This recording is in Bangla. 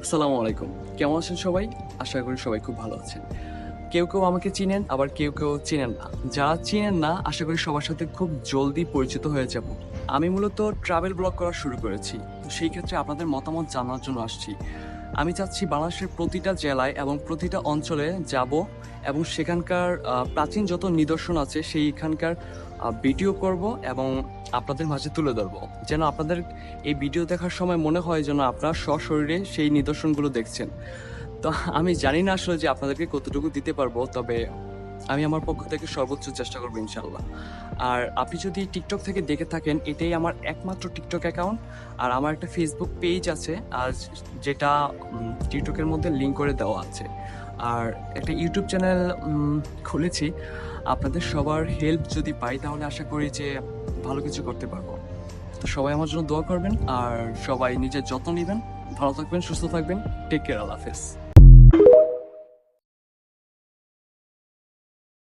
আসসালামু আলাইকুম। কেমন আছেন সবাই? আশা করি সবাই খুব ভালো আছেন। কেউ, কেউ আমাকে চিনেন, আবার কেউ, কেউ চিনেন না। যারা চিনেন না, আশা করি সবার সাথে খুব জলদি পরিচিত হয়ে যাব। আমি মূলত ট্রাভেল ব্লগ করা শুরু করেছি। তো সেই ক্ষেত্রে আপনাদের মতামত জানার জন্য আসছি। আমি চাচ্ছি বাংলাদেশের প্রতিটা জেলায় এবং প্রতিটা অঞ্চলে যাব এবং সেখানকার প্রাচীন যত নিদর্শন আছে সেইখানকার ভিডিও করব এবং আপনাদের মাঝে তুলে ধরবো। যেন আপনাদের এই ভিডিও দেখার সময় মনে হয় যেন আপনারা সশরীরে সেই নিদর্শনগুলো দেখছেন। তো আমি জানি না আসলে যে আপনাদেরকে কতটুকু দিতে পারবো, তবে আমি আমার পক্ষ থেকে সর্বোচ্চ চেষ্টা করবো ইনশাল্লাহ। আর আপনি যদি টিকটক থেকে দেখে থাকেন, এটাই আমার একমাত্র টিকটক অ্যাকাউন্ট। আর আমার একটা ফেসবুক পেজ আছে, আর যেটা টিকটকের মধ্যে লিঙ্ক করে দেওয়া আছে। আর একটা ইউটিউব চ্যানেল খুলেছি। আপনাদের সবার হেল্প যদি পাই তাহলে আশা করি যে ভালো কিছু করতে পারবো। তো সবাই আমার জন্য দোয়া করবেন, আর সবাই নিজের যত্ন নেবেন। ভালো থাকবেন, সুস্থ থাকবেন। টেক কেয়ার, আল্লাহ হাফেজ।